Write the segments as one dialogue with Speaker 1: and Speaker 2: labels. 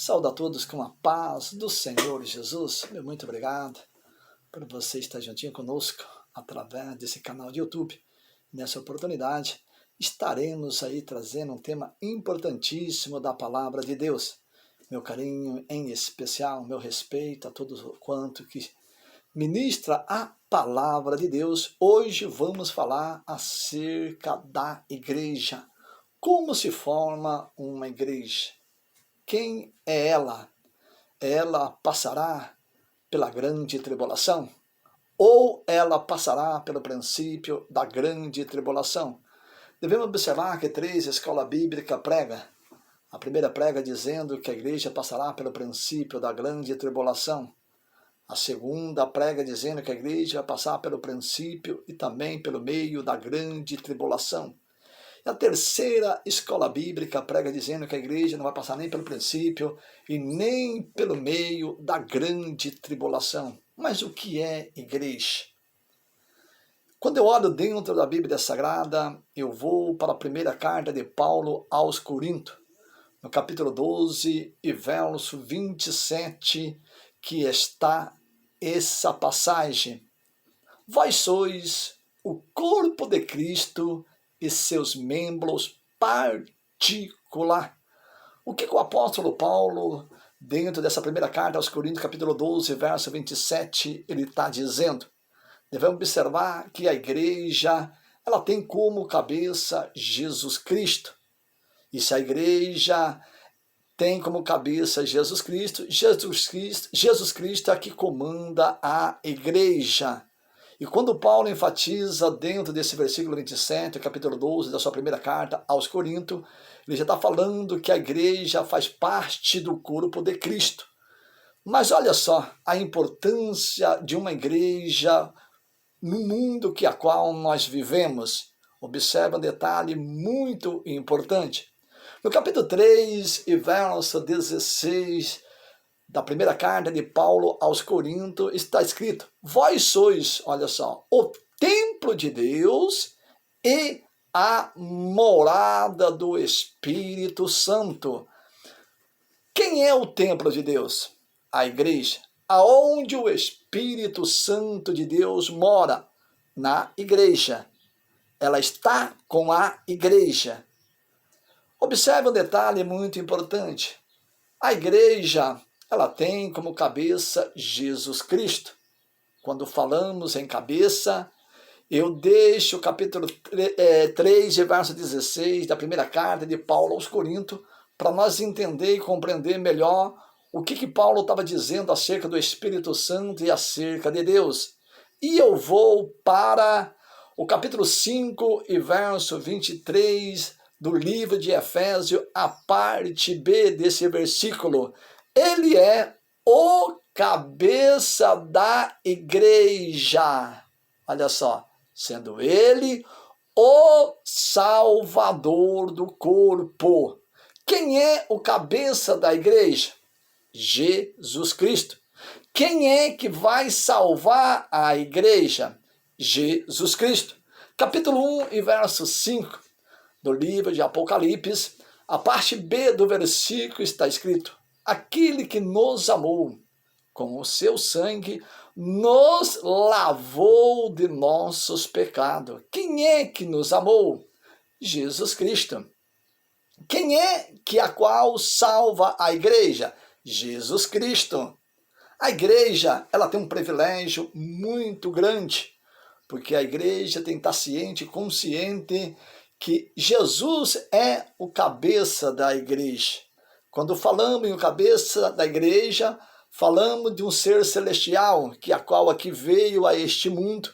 Speaker 1: Saúdo a todos com a paz do Senhor Jesus. Meu muito obrigado por você estar juntinho conosco através desse canal de YouTube. Nessa oportunidade, estaremos aí trazendo um tema importantíssimo da Palavra de Deus. Meu carinho em especial, meu respeito a todos quanto que ministra a Palavra de Deus. Hoje vamos falar acerca da igreja. Como se forma uma igreja? Quem é ela? Ela passará pela grande tribulação? Ou ela passará pelo princípio da grande tribulação? Devemos observar que 3 escolas bíblicas pregam. A primeira prega dizendo que a igreja passará pelo princípio da grande tribulação. A segunda prega dizendo que a igreja vai passar pelo princípio e também pelo meio da grande tribulação. E a terceira escola bíblica prega dizendo que a igreja não vai passar nem pelo princípio e nem pelo meio da grande tribulação. Mas o que é igreja? Quando eu olho dentro da Bíblia Sagrada, eu vou para a primeira carta de Paulo aos Coríntios, no capítulo 12 e verso 27, que está essa passagem. Vós sois o corpo de Cristo e seus membros particular. O que o apóstolo Paulo, dentro dessa primeira carta aos Coríntios, capítulo 12, verso 27, ele está dizendo? Devemos observar que a igreja, ela tem como cabeça Jesus Cristo. E se a igreja tem como cabeça Jesus Cristo é que comanda a igreja. E quando Paulo enfatiza dentro desse versículo 27, capítulo 12 da sua primeira carta aos Coríntios, ele já está falando que a igreja faz parte do corpo de Cristo. Mas olha só a importância de uma igreja no mundo a qual nós vivemos. Observa um detalhe muito importante. No capítulo 3 e verso 16 da primeira carta de Paulo aos Coríntios, está escrito: vós sois, olha só, o templo de Deus e a morada do Espírito Santo. Quem é o templo de Deus? A igreja. Aonde o Espírito Santo de Deus mora? Na igreja. Ela está com a igreja. Observe um detalhe muito importante. A igreja, ela tem como cabeça Jesus Cristo. Quando falamos em cabeça, eu deixo o capítulo 3, verso 16 da primeira carta de Paulo aos Coríntios, para nós entender e compreender melhor o que Paulo estava dizendo acerca do Espírito Santo e acerca de Deus. E eu vou para o capítulo 5 e verso 23 do livro de Efésios, a parte B desse versículo. Ele é o cabeça da igreja. Olha só, sendo ele o salvador do corpo. Quem é o cabeça da igreja? Jesus Cristo. Quem é que vai salvar a igreja? Jesus Cristo. Capítulo 1 e verso 5 do livro de Apocalipse, a parte B do versículo está escrito: aquele que nos amou com o seu sangue, nos lavou de nossos pecados. Quem é que nos amou? Jesus Cristo. Quem é que a qual salva a igreja? Jesus Cristo. A igreja, ela tem um privilégio muito grande, porque a igreja tem que estar ciente, consciente que Jesus é o cabeça da igreja. Quando falamos em o cabeça da igreja, falamos de um ser celestial, que a qual aqui veio a este mundo,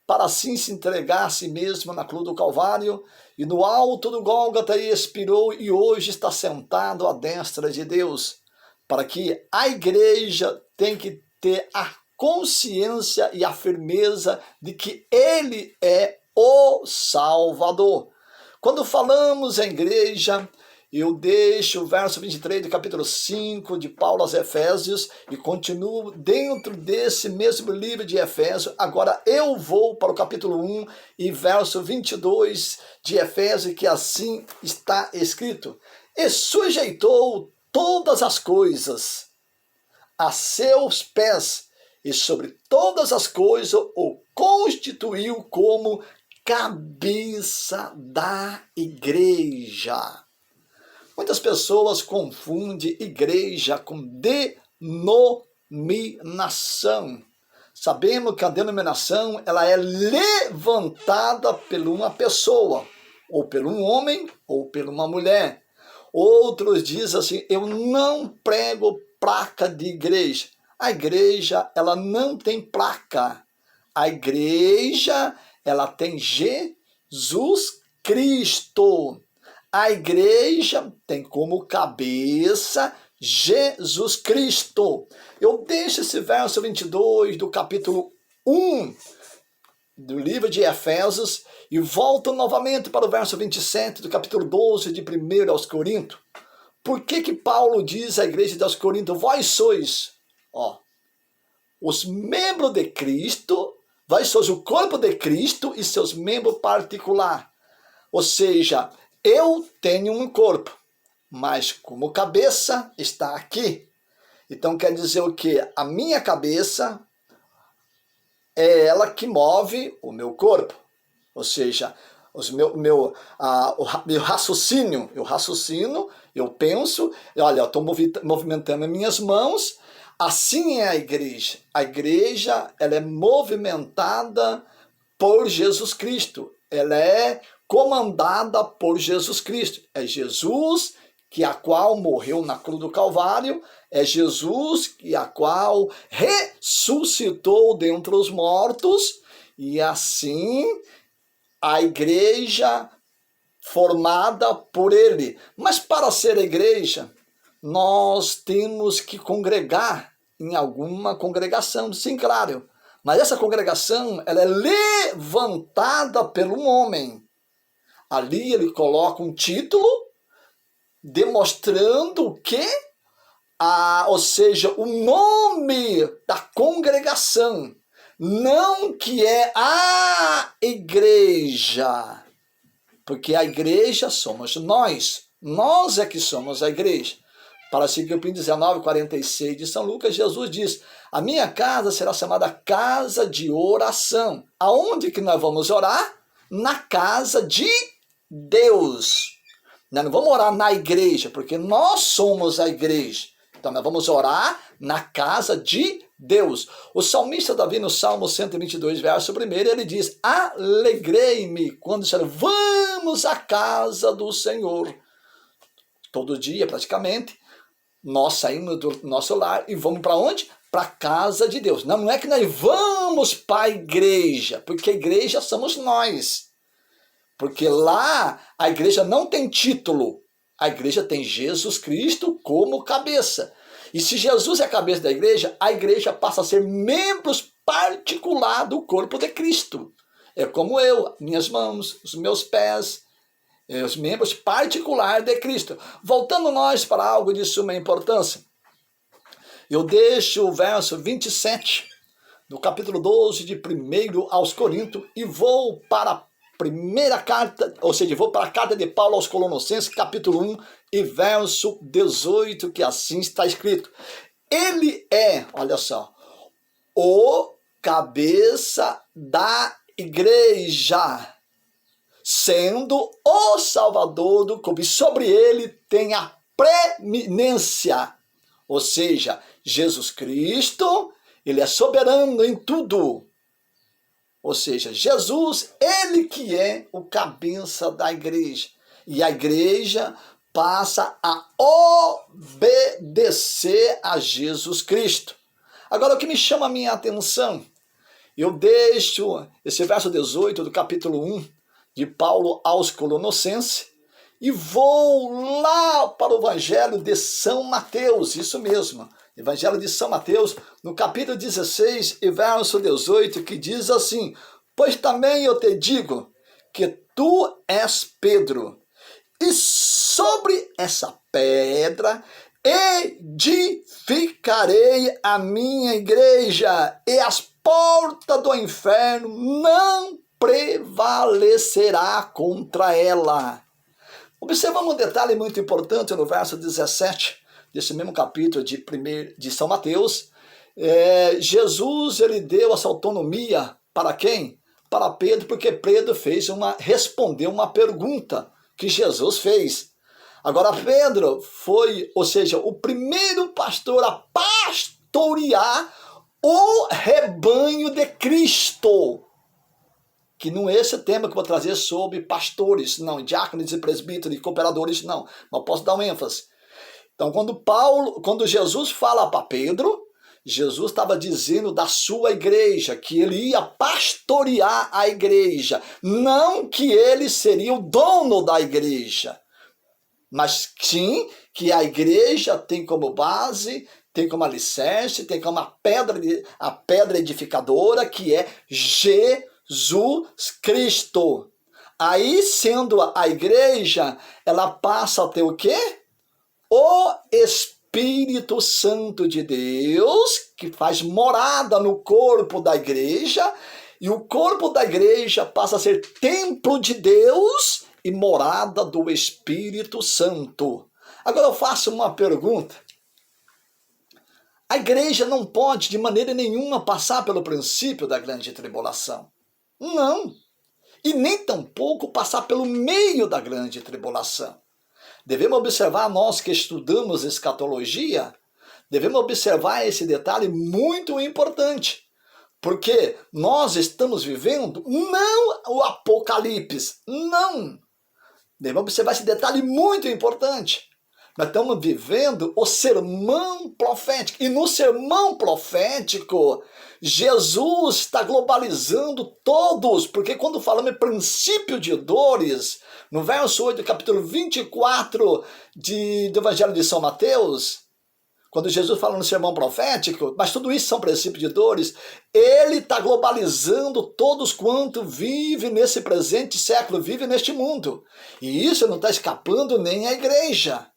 Speaker 1: para assim se entregar a si mesmo na cruz do Calvário, e no alto do Gólgota expirou e hoje está sentado à destra de Deus, para que a igreja tem que ter a consciência e a firmeza de que ele é o Salvador. Quando falamos em igreja, eu deixo o verso 23 do capítulo 5 de Paulo aos Efésios e continuo dentro desse mesmo livro de Efésios. Agora eu vou para o capítulo 1 e verso 22 de Efésios, que assim está escrito: e sujeitou todas as coisas a seus pés, e sobre todas as coisas o constituiu como cabeça da igreja. Muitas pessoas confundem igreja com denominação. Sabemos que a denominação ela é levantada por uma pessoa, ou por um homem, ou por uma mulher. Outros dizem assim, eu não prego placa de igreja. A igreja, ela não tem placa. A igreja, ela tem Jesus Cristo. A igreja tem como cabeça Jesus Cristo. Eu deixo esse verso 22 do capítulo 1 do livro de Efésios e volto novamente para o verso 27 do capítulo 12 de 1 aos Coríntios. Por que Paulo diz à igreja dos Coríntios, vós sois, os membros de Cristo, vós sois o corpo de Cristo e seus membros particulares. Ou seja, eu tenho um corpo, mas como cabeça está aqui. Então quer dizer o quê? A minha cabeça é ela que move o meu corpo. Ou seja, o meu raciocínio, eu penso, olha, eu estou movimentando as minhas mãos. Assim é a igreja. A igreja ela é movimentada por Jesus Cristo. Ela é comandada por Jesus Cristo. É Jesus a qual morreu na cruz do Calvário, é Jesus a qual ressuscitou dentre os mortos, e assim a igreja formada por ele. Mas para ser igreja, nós temos que congregar em alguma congregação, sim, claro. Mas essa congregação ela é levantada pelo homem. Ali ele coloca um título demonstrando o quê? Ou seja, o nome da congregação, não que é a igreja, porque a igreja somos nós é que somos a igreja. Para 2 Coríntios 19:46 de São Lucas, Jesus diz, a minha casa será chamada casa de oração. Aonde que nós vamos orar? Na casa de Deus. Nós não vamos orar na igreja, porque nós somos a igreja. Então nós vamos orar na casa de Deus. O salmista Davi, no Salmo 122, verso 1, ele diz, alegrei-me quando disseram, vamos à casa do Senhor. Todo dia, praticamente, nós saímos do nosso lar e vamos para onde? Para a casa de Deus. Não é que nós vamos para a igreja, porque a igreja somos nós. Porque lá a igreja não tem título, a igreja tem Jesus Cristo como cabeça. E se Jesus é a cabeça da igreja, a igreja passa a ser membros particulares do corpo de Cristo. É como eu, minhas mãos, os meus pés, os membros particulares de Cristo. Voltando nós para algo de suma importância, eu deixo o verso 27 do capítulo 12 de 1 aos Coríntios e vou para a primeira carta, ou seja, vou para a carta de Paulo aos Colossenses, capítulo 1 e verso 18, que assim está escrito. Ele é, olha só, o cabeça da igreja, sendo o Salvador do corpo, e sobre ele tem a preeminência, ou seja, Jesus Cristo, ele é soberano em tudo. Ou seja, Jesus, ele que é o cabeça da igreja. E a igreja passa a obedecer a Jesus Cristo. Agora, o que me chama a minha atenção, eu deixo esse verso 18 do capítulo 1 de Paulo aos Colossenses e vou lá para o Evangelho de São Mateus, isso mesmo. Evangelho de São Mateus, no capítulo 16 e verso 18, que diz assim, pois também eu te digo que tu és Pedro, e sobre essa pedra edificarei a minha igreja, e as portas do inferno não prevalecerá contra ela. Observamos um detalhe muito importante no verso 17, desse mesmo capítulo de São Mateus, Jesus ele deu essa autonomia para quem? Para Pedro, porque Pedro respondeu uma pergunta que Jesus fez. Agora Pedro foi, ou seja, o primeiro pastor a pastorear o rebanho de Cristo. Que não é esse tema que eu vou trazer sobre pastores, não, diáconos e presbíteros e cooperadores, não. Mas posso dar um ênfase. Então, quando Jesus fala para Pedro, Jesus estava dizendo da sua igreja, que ele ia pastorear a igreja, não que ele seria o dono da igreja, mas sim que a igreja tem como base, tem como alicerce, tem como a pedra edificadora, que é Jesus Cristo. Aí, sendo a igreja, ela passa a ter o quê? O Espírito Santo de Deus, que faz morada no corpo da igreja, e o corpo da igreja passa a ser templo de Deus e morada do Espírito Santo. Agora eu faço uma pergunta. A igreja não pode, de maneira nenhuma, passar pelo princípio da grande tribulação. Não. E nem tampouco passar pelo meio da grande tribulação. Devemos observar, nós que estudamos escatologia, devemos observar esse detalhe muito importante. Porque nós estamos vivendo não o Apocalipse, não. Devemos observar esse detalhe muito importante. Nós estamos vivendo o sermão profético. E no sermão profético, Jesus está globalizando todos. Porque quando falamos em princípio de dores, no verso 8 do capítulo 24 do Evangelho de São Mateus, quando Jesus fala no sermão profético, mas tudo isso são princípios de dores, ele está globalizando todos quanto vivem nesse presente século, vivem neste mundo. E isso não está escapando nem à igreja.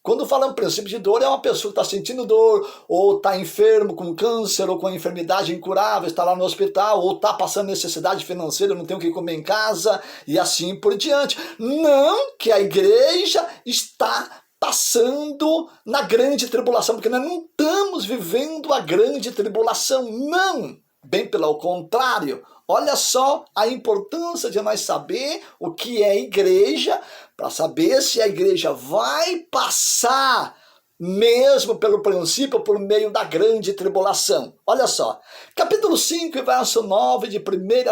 Speaker 1: Quando falamos princípio de dor, é uma pessoa que está sentindo dor, ou está enfermo com câncer, ou com enfermidade incurável, está lá no hospital, ou está passando necessidade financeira, não tem o que comer em casa, e assim por diante. Não que a igreja está passando na grande tribulação, porque nós não estamos vivendo a grande tribulação, não. Bem pelo contrário, olha só a importância de nós saber o que é igreja, para saber se a igreja vai passar mesmo pelo princípio, por meio da grande tribulação. Olha só, capítulo 5, verso 9 de 1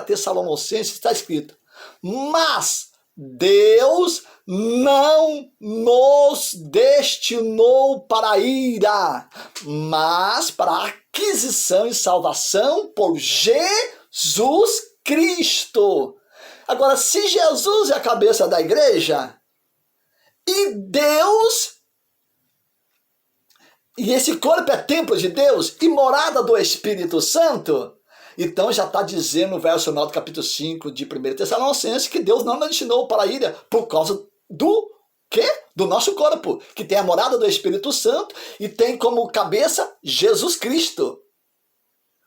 Speaker 1: Tessalonicenses está escrito: mas Deus não nos destinou para a ira, mas para a aquisição e salvação por Jesus Cristo. Agora, se Jesus é a cabeça da igreja, e Deus, e esse corpo é templo de Deus, e morada do Espírito Santo, então já está dizendo no verso 9 do capítulo 5 de 1 Tessalonicenses que Deus não nos destinou para a ira por causa do quê? Do nosso corpo, que tem a morada do Espírito Santo e tem como cabeça Jesus Cristo.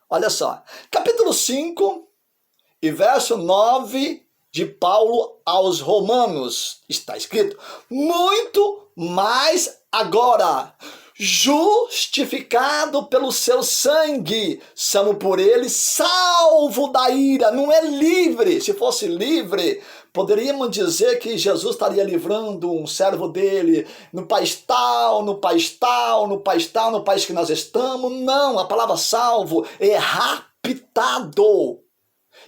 Speaker 1: Olha só, capítulo 5 e verso 9 de Paulo aos Romanos, está escrito: muito mais agora, justificado pelo seu sangue, somos por ele salvo da ira. Não é livre. Se fosse livre, poderíamos dizer que Jesus estaria livrando um servo dele no país tal, no país tal, no país tal, no país que nós estamos. Não, a palavra salvo é raptado.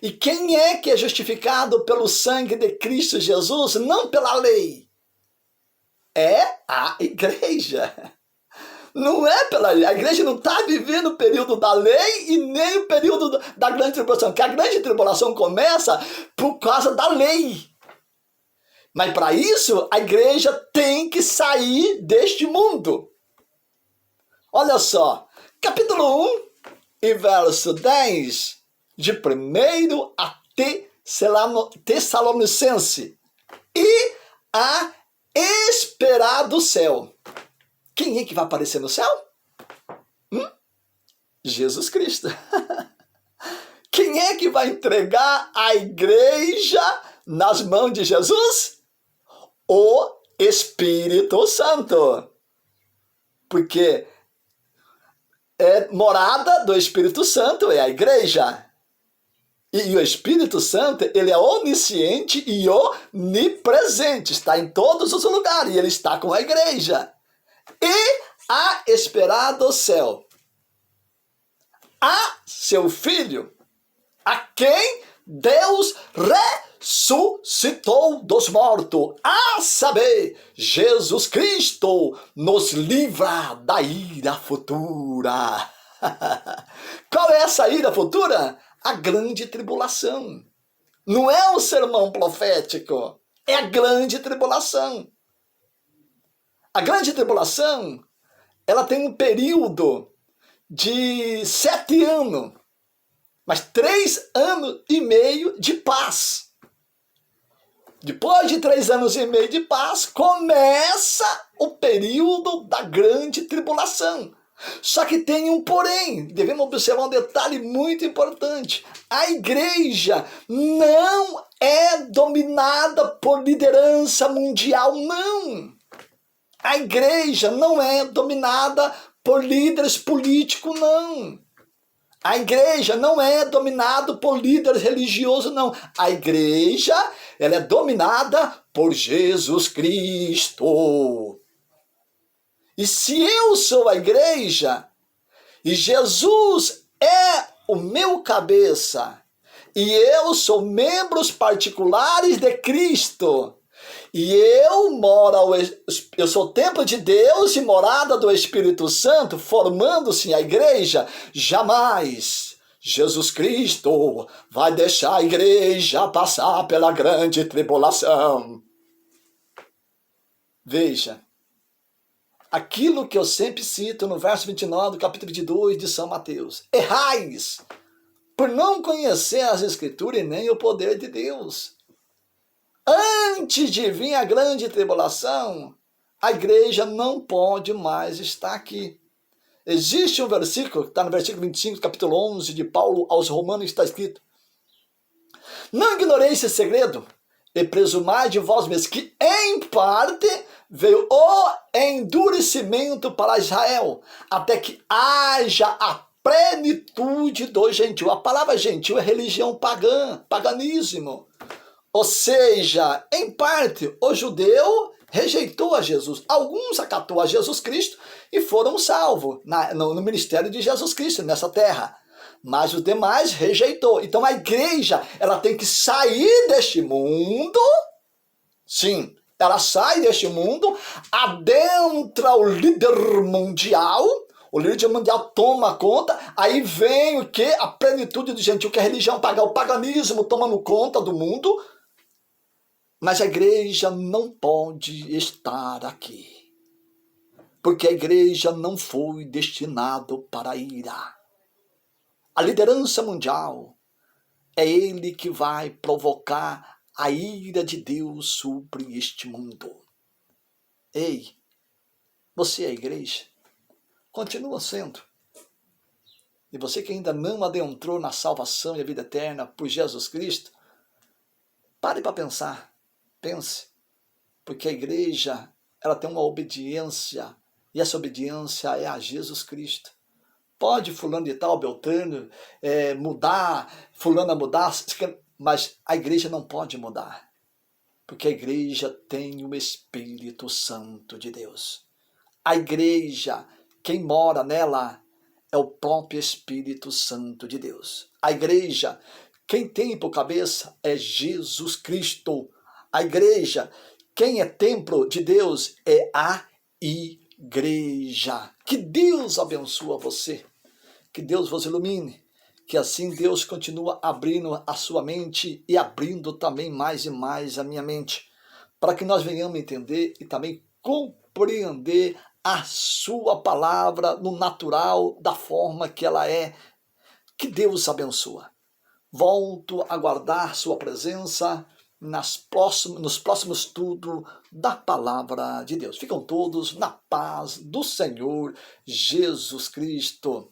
Speaker 1: E quem é que é justificado pelo sangue de Cristo Jesus? Não pela lei. É a igreja. Não é pela lei. A igreja não está vivendo o período da lei e nem o período da grande tribulação. Porque a grande tribulação começa por causa da lei. Mas para isso, a igreja tem que sair deste mundo. Olha só, capítulo 1 e verso 10 de 1 a Tessalonicense. E a esperar do céu. Quem é que vai aparecer no céu? Jesus Cristo. Quem é que vai entregar a igreja nas mãos de Jesus? O Espírito Santo. Porque é morada do Espírito Santo, é a igreja. E o Espírito Santo, ele é onisciente e onipresente, está em todos os lugares, e ele está com a igreja. E a esperar do céu a seu Filho, a quem Deus ressuscitou dos mortos, a saber, Jesus Cristo nos livra da ira futura. Qual é essa ira futura? A grande tribulação. Não é um sermão profético, é a grande tribulação. A grande tribulação, ela tem um período de 7 anos, mas 3 anos e meio de paz. Depois de 3 anos e meio de paz, começa o período da grande tribulação. Só que tem um porém, devemos observar um detalhe muito importante. A igreja não é dominada por liderança mundial, não. A igreja não é dominada por líderes políticos, não. A igreja não é dominada por líderes religiosos, não. A igreja, ela é dominada por Jesus Cristo. E se eu sou a igreja, e Jesus é o meu cabeça, e eu sou membros particulares de Cristo, e eu sou templo de Deus e morada do Espírito Santo, formando-se a igreja, jamais Jesus Cristo vai deixar a igreja passar pela grande tribulação. Veja, aquilo que eu sempre cito no verso 29 do capítulo 22 de São Mateus. Errais por não conhecer as Escrituras e nem o poder de Deus. Antes de vir a grande tribulação, a igreja não pode mais estar aqui. Existe um versículo, que está no versículo 25 do capítulo 11 de Paulo aos Romanos, está escrito: não ignoreis esse segredo, e presumai de vós mesmos que, em parte, veio o endurecimento para Israel, até que haja a plenitude do gentil. A palavra gentil é religião pagã, paganismo. Ou seja, em parte, o judeu rejeitou a Jesus. Alguns acatou a Jesus Cristo e foram salvos no ministério de Jesus Cristo nessa terra. Mas os demais rejeitou. Então a igreja, ela tem que sair deste mundo. Sim, ela sai deste mundo, adentra o líder mundial. O líder mundial toma conta, aí vem o quê? A plenitude do gentil, que é a religião pagã, o paganismo tomando conta do mundo. Mas a igreja não pode estar aqui, porque a igreja não foi destinada para a ira. A liderança mundial é ele que vai provocar a ira de Deus sobre este mundo. Ei, você é a igreja? Continua sendo. E você que ainda não adentrou na salvação e a vida eterna por Jesus Cristo, pare para pensar. Pense, porque a igreja, ela tem uma obediência, e essa obediência é a Jesus Cristo. Pode fulano de tal, Beltrano, mudar, fulano mudar, mas a igreja não pode mudar, porque a igreja tem o Espírito Santo de Deus. A igreja, quem mora nela, é o próprio Espírito Santo de Deus. A igreja, quem tem por cabeça, é Jesus Cristo. A igreja, quem é templo de Deus, é a igreja. Que Deus abençoe você. Que Deus vos ilumine. Que assim Deus continua abrindo a sua mente e abrindo também mais e mais a minha mente, para que nós venhamos entender e também compreender a sua palavra no natural, da forma que ela é. Que Deus abençoe. Volto a aguardar sua presença nos próximos estudos da palavra de Deus. Ficam todos na paz do Senhor Jesus Cristo.